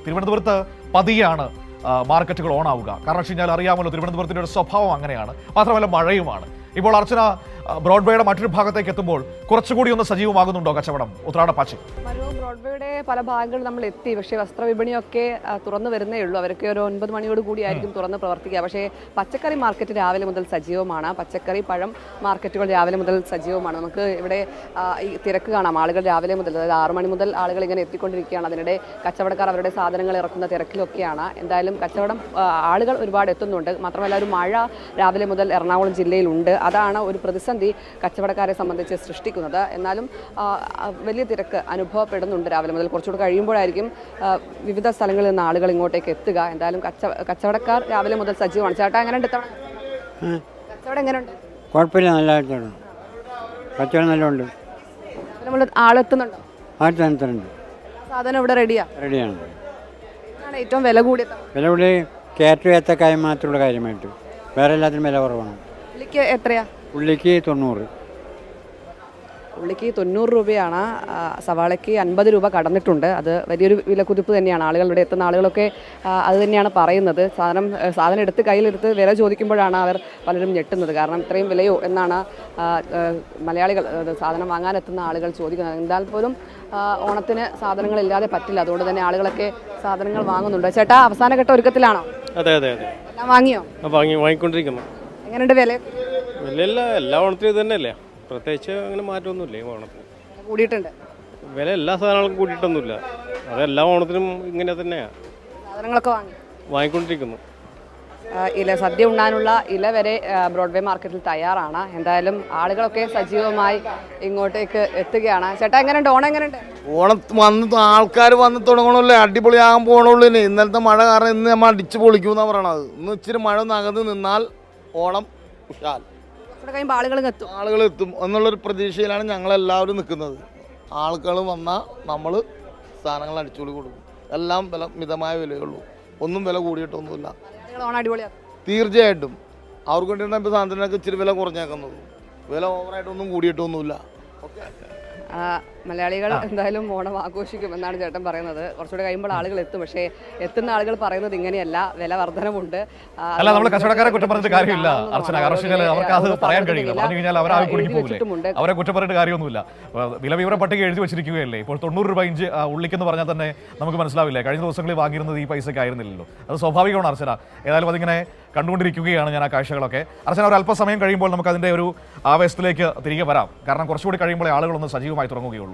തിരുവനന്തപുരത്ത് പതിയാണ് മാർക്കറ്റുകൾ ഓൺ ആവുക. കാരണം വെച്ച് കഴിഞ്ഞാൽ അറിയാമല്ലോ, തിരുവനന്തപുരത്തിൻ്റെ ഒരു സ്വഭാവം അങ്ങനെയാണ്. മാത്രമല്ല മഴയുമാണ്. ഇപ്പോൾ അർച്ചന ബ്രോഡ്വേയുടെ മറ്റൊരു ഭാഗത്തേക്ക് എത്തുമ്പോൾ കുറച്ചുകൂടി ഒന്ന് സജീവമാകുന്നുണ്ടോ കച്ചവടം ഉത്രാടപ്പാച്ചി? ബ്രോഡ്വേയുടെ പല ഭാഗങ്ങളിൽ നമ്മൾ എത്തി. പക്ഷേ വസ്ത്രവിപണിയൊക്കെ തുറന്നു വരുന്നേ ഉള്ളൂ. അവരൊക്കെ ഒരു 9 മണിയോട് കൂടിയായിരിക്കും തുറന്ന് പ്രവർത്തിക്കുക. പക്ഷേ പച്ചക്കറി മാർക്കറ്റ് രാവിലെ മുതൽ സജീവമാണ്. പച്ചക്കറി പഴം മാർക്കറ്റുകൾ രാവിലെ മുതൽ സജീവമാണ്. നമുക്ക് ഇവിടെ ഈ തിരക്ക് കാണാം. ആളുകൾ രാവിലെ മുതൽ, അതായത് 6 മണി മുതൽ ആളുകൾ ഇങ്ങനെ എത്തിക്കൊണ്ടിരിക്കുകയാണ്. അതിനിടെ കച്ചവടക്കാർ അവരുടെ സാധനങ്ങൾ ഇറക്കുന്ന തിരക്കിലൊക്കെയാണ്. എന്തായാലും കച്ചവടം ആളുകൾ ഒരുപാട് എത്തുന്നുണ്ട്. മാത്രമല്ല ഒരു മഴ രാവിലെ മുതൽ എറണാകുളം ജില്ലയിലുണ്ട്. അതാണ് ഒരു പ്രതിസന്ധി കച്ചവടക്കാരെ സംബന്ധിച്ച് സൃഷ്ടിക്കുന്നത്. എന്നാലും വലിയ തിരക്ക് അനുഭവപ്പെടുന്നുണ്ട് രാവിലെ മുതൽ. കുറച്ചുകൂടി കഴിയുമ്പോഴായിരിക്കും വിവിധ സ്ഥലങ്ങളിൽ നിന്ന് ആളുകൾ ഇങ്ങോട്ടേക്ക് എത്തുക. എന്തായാലും കച്ചവടക്കാർ രാവിലെ മുതൽ സജീവമാണ്. ചേട്ടാ എങ്ങനെയുണ്ട് കച്ചവടം? എങ്ങനെയുണ്ട്? കുഴപ്പമില്ല, നല്ല കച്ചവടം നല്ലുണ്ട്. നമ്മൾ ആളെത്തുന്നുണ്ടോ? ആഴ്ച സാധനം ഇവിടെ റെഡിയാണ്. ഏറ്റവും വില കൂടിയത് വില കൂടി കയറ്റം ഏത്തക്കായ മാത്രമുള്ള കാര്യമായിട്ട്, വേറെ എല്ലാത്തിനും വില കുറവാണ്. ഉള്ളിക്ക് എത്രയാ? ഉള്ളിക്ക് 90. ഉള്ളിക്ക് 90 രൂപയാണ്. സവാളയ്ക്ക് 50 രൂപ കടന്നിട്ടുണ്ട്. അത് വലിയൊരു വിലക്കുതിപ്പ് തന്നെയാണ്. ആളുകൾ ഇവിടെ എത്തുന്ന ആളുകളൊക്കെ അത് തന്നെയാണ് പറയുന്നത്. സാധനം എടുത്ത് കയ്യിലെടുത്ത് വില ചോദിക്കുമ്പോഴാണ് അവർ പലരും ഞെട്ടുന്നത്. കാരണം ഇത്രയും വിലയോ എന്നാണ് മലയാളികൾ സാധനം വാങ്ങാനെത്തുന്ന ആളുകൾ ചോദിക്കുന്നത്. എന്നാൽ പോലും ഓണത്തിന് സാധനങ്ങളില്ലാതെ പറ്റില്ല. അതുകൊണ്ട് തന്നെ ആളുകളൊക്കെ സാധനങ്ങൾ വാങ്ങുന്നുണ്ട്. ചേട്ടാ അവസാനഘട്ട ഒരുക്കത്തിലാണോ? അതെ. എല്ലാം വാങ്ങിയോ? വാങ്ങിക്കൊണ്ടിരിക്കുന്നു. എങ്ങനെയുണ്ട് വില? വിലയില്ല, എല്ലാ ഓണത്തിനും ഇത് തന്നെയല്ലേ, പ്രത്യേകിച്ച് അങ്ങനെ മാറ്റമൊന്നുമില്ല. ഈ ഓണത്തിന് കൂടിയിട്ടുണ്ട്. വില എല്ലാ സാധനങ്ങൾക്കും കൂട്ടിയിട്ടൊന്നുമില്ല. അതെല്ലാ ഓണത്തിനും ഇങ്ങനെ തന്നെയാണ്. സാധനങ്ങളൊക്കെ വാങ്ങിക്കൊണ്ടിരിക്കുന്നു. സദ്യ ഉണ്ണാനുള്ള ഇല വരെ ബ്രോഡ്വേ മാർക്കറ്റിൽ തയ്യാറാണ്. എന്തായാലും ആളുകളൊക്കെ സജീവമായി ഇങ്ങോട്ടേക്ക് എത്തുകയാണ്. ചേട്ടാ എങ്ങനെയുണ്ട്? ഓണം എങ്ങനെയുണ്ട്? ഓണം വന്ന് ആൾക്കാർ വന്ന് തുടങ്ങണമല്ലേ, അടിപൊളിയാകാൻ പോകണുള്ളൂ. ഇന്നലത്തെ മഴ കാരണം ഇന്ന് നമ്മൾ അടിച്ചു പൊളിക്കുമെന്നാണ് പറയണത്. ഇന്ന് ഇച്ചിരി മഴ നകന്ന് നിന്നാൽ ഓണം ഉഷാൽ. ആളുകൾ എത്തും എന്നുള്ളൊരു പ്രതീക്ഷയിലാണ് ഞങ്ങളെല്ലാവരും നിൽക്കുന്നത്. ആളുകൾ വന്നാൽ നമ്മൾ സാധനങ്ങൾ അടിച്ചുപൊളി കൊടുക്കും. എല്ലാം വില മിതമായ വിലയുള്ളൂ, ഒന്നും വില കൂടിയിട്ടൊന്നുമില്ല. തീർച്ചയായിട്ടും അവർക്ക് വേണ്ടിയിട്ടാണ് ഇപ്പോൾ സാധനത്തിനൊക്കെ ഇച്ചിരി വില കുറഞ്ഞേക്കുന്നത്. വില ഓവറായിട്ടൊന്നും കൂടിയിട്ടൊന്നുമില്ല. മലയാളികൾ എന്തായാലും ഓണം ആഘോഷിക്കുമെന്നാണ് ചേട്ടൻ പറയുന്നത്. കുറച്ചുകൂടെ കഴിയുമ്പോൾ ആളുകൾ എത്തും. പക്ഷേ എത്തുന്ന ആളുകൾ പറയുന്നത് ഇങ്ങനെയല്ല, വില വർധനമുണ്ട്. അല്ല, നമ്മൾ കച്ചവടക്കാരെ കുറ്റം പറഞ്ഞിട്ട് കാര്യമില്ല അർച്ചന. കർഷകർ അവർക്ക് അത് പറയാൻ കഴിയില്ല. പറഞ്ഞു കഴിഞ്ഞാൽ അവർ പോകില്ലേ, അവരെ കുറ്റം പറഞ്ഞിട്ട് കാര്യമൊന്നുമില്ല. വില വിവര പട്ടിക എഴുതി വെച്ചിരിക്കുകയല്ലേ. ഇപ്പോൾ 90 രൂപ ഇഞ്ച് ഉള്ളിക്കെന്ന് പറഞ്ഞാൽ തന്നെ നമുക്ക് മനസ്സിലാവില്ലേ, കഴിഞ്ഞ ദിവസങ്ങളിൽ വാങ്ങിയിരുന്നത് ഈ പൈസയ്ക്ക് ആയിരുന്നില്ലല്ലോ. അത് സ്വാഭാവികമാണ് അർച്ചന. ഏതായാലും അതിങ്ങനെ കണ്ടുകൊണ്ടിരിക്കുകയാണ് ഞാൻ ആ കാഴ്ചകളൊക്കെ. അർച്ചന, ഒരു അല്പസമയം കഴിയുമ്പോൾ നമുക്ക് അതിൻ്റെ ഒരു ആവേശത്തിലേക്ക് തിരികെ വരാം. കാരണം കുറച്ചുകൂടി കഴിയുമ്പോൾ ആളുകളൊന്ന് സജീവമായി തുടങ്ങുകയുള്ളൂ.